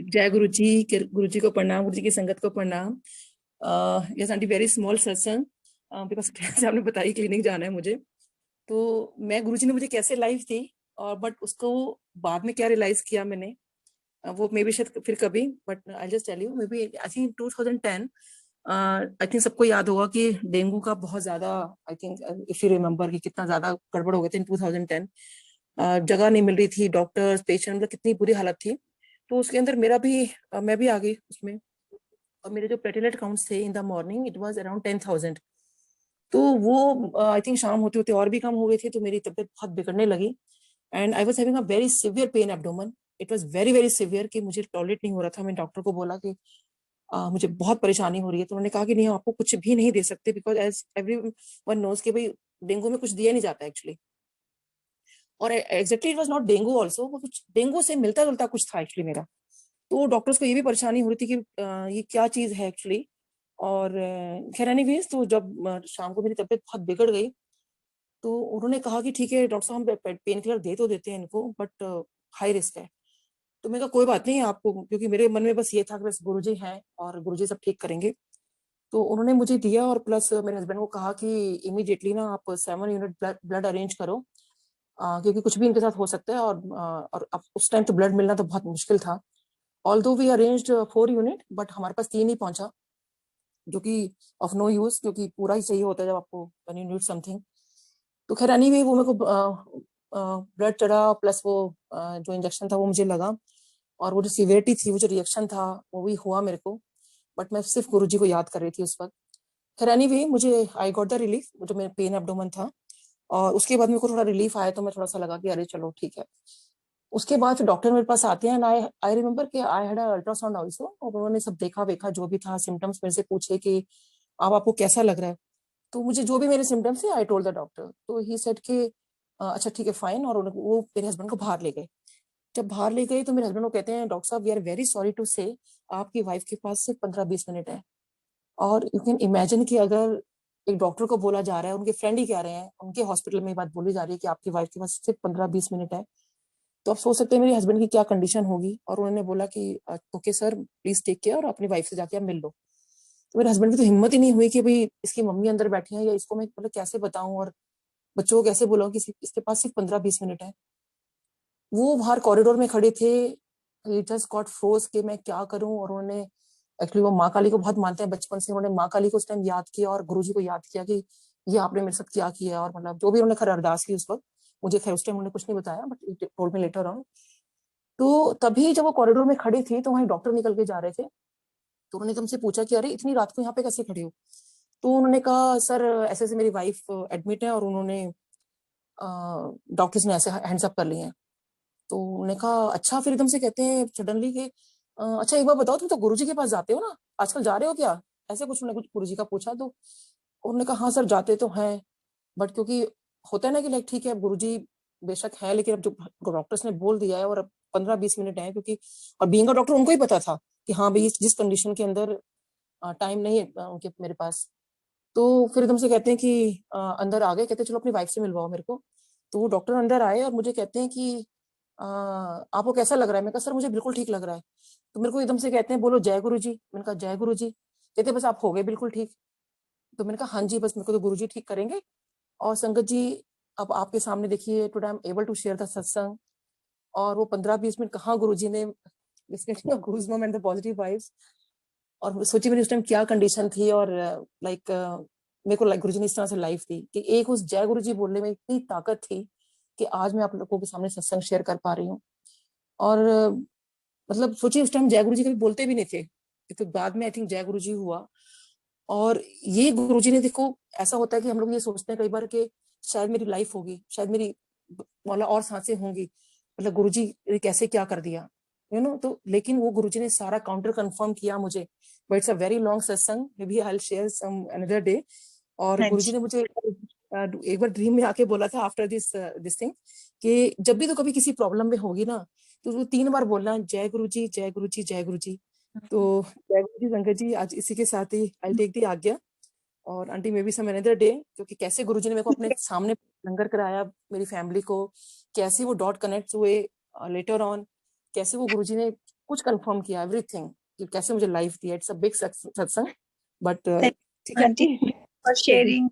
जय गुरु जी के गुरु जी को प्रणाम, गुरु जी की संगत को प्रणाम। यस आंटी, वेरी स्मॉल सत्संग, बिकॉज जैसे आपने बताई क्लिनिक जाना है मुझे। तो मैं गुरु जी ने मुझे कैसे लाइफ थी, और बट उसको बाद में क्या रियलाइज किया मैंने, वो मे बी शायद फिर कभी, but I just tell you. Maybe I think 2010, I think सबको याद होगा कि डेंगू का बहुत ज्यादा, I think if you remember कि कितना ज्यादा गड़बड़ हो गए थे इन 2010। जगह नहीं मिल रही थी, डॉक्टर्स पेशेंट, मतलब कितनी बुरी हालत थी। तो उसके अंदर मेरा भी मैं भी आ गई उसमें। और मेरे जो प्लेटलेट काउंट्स थे in the morning, it was around 10,000। तो वो आई थिंक शाम होते होते और भी कम हो गए थे, तो मेरी तबीयत बहुत बिगड़ने लगी। And I was having a very severe pain abdomen. It was very very severe कि मुझे टॉयलेट नहीं हो रहा था। मैंने डॉक्टर को बोला कि मुझे बहुत परेशानी हो रही है। तो उन्होंने कहा कि नहीं, आपको कुछ भी नहीं दे सकते, because as everyone knows कि भाई डेंगू में कुछ दिया नहीं जाता एक्चुअली। और exactly it was not dengue also, वो कुछ डेंगू से मिलता जुलता कुछ था एक्चुअली मेरा। तो डॉक्टर्स को ये भी परेशानी हो रही थी कि ये क्या चीज है एक्चुअली। और खैर एनीवेज, तो जब शाम को मेरी तबीयत बहुत बिगड़ गई, तो उन्होंने कहा कि ठीक है डॉक्टर साहब, हम पेन किलर दे तो देते हैं इनको, बट हाई रिस्क है। तो मैंने कहा कोई बात नहीं आपको, क्योंकि मेरे मन में बस ये था कि बस गुरुजी हैं और गुरुजी सब ठीक करेंगे। तो उन्होंने मुझे दिया, और प्लस मेरे हस्बैंड को कहा कि इमीडिएटली ना आप 7 यूनिट ब्लड अरेंज करो, क्योंकि कुछ भी इनके साथ हो सकता है। और अब उस टाइम तो ब्लड मिलना तो बहुत मुश्किल था। Although we arranged 4 unit, but हमारे पास 3 ही पहुंचा, जो कि ऑफ नो यूज, क्योंकि पूरा ही चाहिए होता है जब आपको व्हेन यू नीड समथिंग। तो खैर एनीवे, वो मेरे को ब्लड चढ़ा, प्लस वो जो इंजेक्शन था वो मुझे लगा। और वो जो सीवियरिटी थी, वो जो रिएक्शन था, वो भी हुआ मेरे को। बट मैं सिर्फ गुरुजी को याद कर रही थी उस वक्त। खैर एनीवे, मुझे आई गॉट द रिलीफ, जो मेरा पेन एब्डोमन था। और उसके बाद मेरे को थोड़ा रिलीफ आया, तो मैं थोड़ा सा लगा कि अरे चलो ठीक है। उसके बाद फिर डॉक्टर मेरे पास आते हैं, एंड आई आई रिमेम्बर कि आई हैड अल्ट्रासाउंड ऑल्सो, और उन्होंने सब देखा वेखा जो भी था, सिम्टम्स मेरे से पूछे कि अब आपको कैसा लग रहा है। तो मुझे जो भी मेरे सिम्टम्स थे, आई टोल्ड द डॉक्टर। तो ही सेड कि अच्छा ठीक है फाइन। और वो मेरे हस्बैंड को बाहर ले गए। जब बाहर ले गए, तो मेरे हस्बैंड को कहते हैं, डॉक्टर साहब we are very sorry to say, आपकी वाइफ के पास सिर्फ 15-20 मिनट है। और यू कैन इमेजिन कि अगर एक डॉक्टर को बोला जा रहा है, उनके फ्रेंड ही कह रहे हैं, उनके हॉस्पिटल में ये बात बोली जा रही है कि आपकी वाइफ के पास सिर्फ 15-20 मिनट है, तो आप सोच सकते हैं मेरे हस्बैंड की क्या कंडीशन होगी। और उन्होंने बोला कि okay sir, please take care, और अपनी वाइफ से जाके आप मिल लो। तो मेरे हस्बैंड की तो हिम्मत ही नहीं हुई कि भाई इसकी मम्मी अंदर बैठी है, या इसको मैं मतलब कैसे बताऊं, और बच्चों को कैसे बोलाऊं कि इसके पास सिर्फ 15-20 मिनट है। वो बाहर कॉरिडोर में खड़े थे। ही जस्ट गॉट फ्रोज कि मैं क्या करूं। और उन्होंने एक्चुअली, वो माँ काली को बहुत मानते हैं बचपन से, उन्होंने माँ काली को उस टाइम याद किया, और गुरुजी को याद किया कि ये आपने मेरे साथ क्या किया। और मतलब जो भी उन्होंने खैर अरदास की उस वक्त, मुझे खैर उस टाइम उन्होंने कुछ नहीं बताया, but told me later on. तो तभी जब वो कॉरिडोर में खड़े थे, तो वहीं डॉक्टर निकल के जा रहे थे। तो उन्होंने तुमसे पूछा कि अरे इतनी रात को यहाँ पे कैसे खड़े हो। तो उन्होंने कहा सर ऐसे ऐसे मेरी वाइफ एडमिट है, और उन्होंने डॉक्टर्स ने ऐसे हैंड्स अप कर लिए हैं। तो उन्होंने कहा अच्छा। फिर एकदम से कहते हैं सडनली कि अच्छा एक बार बताओ, तुम तो गुरुजी के पास जाते हो ना, आजकल जा रहे हो क्या, ऐसे कुछ उन्होंने कुछ गुरुजी का पूछा। तो उन्होंने कहा हाँ सर जाते तो हैं, बट क्योंकि होता है ना कि लाइक ठीक है गुरुजी बेशक है, लेकिन अब जो डॉक्टर्स ने बोल दिया है, और अब 15-20 मिनट है, क्योंकि और बीइंग अ डॉक्टर उनको ही पता था कि हाँ भाई जिस कंडीशन के अंदर टाइम नहीं है उनके मेरे पास। तो फिर एकदम से कहते हैं कि अंदर आ गए, कहते हैं चलो अपनी वाइफ से मिलवाओ मेरे को। तो वो डॉक्टर अंदर आए, और मुझे कहते हैं कि आपको कैसा लग रहा है। मैं कहा सर मुझे बिल्कुल ठीक लग रहा है। तो मेरे को एकदम से कहते हैं बोलो जय गुरु जी। मैंने कहा जय गुरु जी। कहते बस आप हो गए बिल्कुल ठीक। तो मैंने कहा हाँ जी, बस मेरे को तो गुरु जी ठीक करेंगे। और संगत जी, अब आपके सामने देखिए, today I am able to share the satsang. और वो 15-20 मिनट कहाँ गुरु जी ने gurus and the positive vibes. और सोचिए मेरी उस टाइम क्या कंडीशन थी। और लाइक मेरे को लाइक गुरु जी ने इस तरह से लाइफ थी कि एक उस जय गुरु जी बोलने में इतनी ताकत थी कि आज मैं आप लोगों के सामने सत्संग शेयर कर पा रही हूँ। और मतलब सोचिए उस टाइम जय गुरु जी कभी बोलते भी नहीं थे, तो बाद में आई थिंक जय गुरु जी हुआ। और ये गुरु जी ने, देखो ऐसा होता है कि हम लोग ये सोचते हैं कई बार कि शायद मेरी लाइफ होगी, शायद मेरी मौला और सांसें होंगी, मतलब गुरु जी ने कैसे क्या कर दिया, तो लेकिन वो गुरु जी ने सारा काउंटर कंफर्म किया मुझे। But it's a very long satsang, maybe I will share some another day. और हाँ गुरु जी जी। ने मुझे एक बार ड्रीम में आके बोला था आफ्टर दिस थिंग, कि जब भी तो कभी किसी प्रॉब्लम में होगी ना, तो वो 3 बार बोलना जय गुरु जी जय गुरु जी जय गुरु जी। तो जय गुरु जी संगत जी, आज इसी के साथ ही आई टेक दी आज्ञा। और aunty maybe some another day, क्योंकि कैसे गुरुजी ने मेरे को अपने सामने लंगर कराया मेरी फैमिली को, कैसे वो डॉट कनेक्ट हुए लेटर ऑन, कैसे वो गुरुजी ने कुछ कंफर्म किया एवरीथिंग कि कैसे मुझे life the. It's a big सत्संग बट ठीक है आंटी फॉर शेयरिंग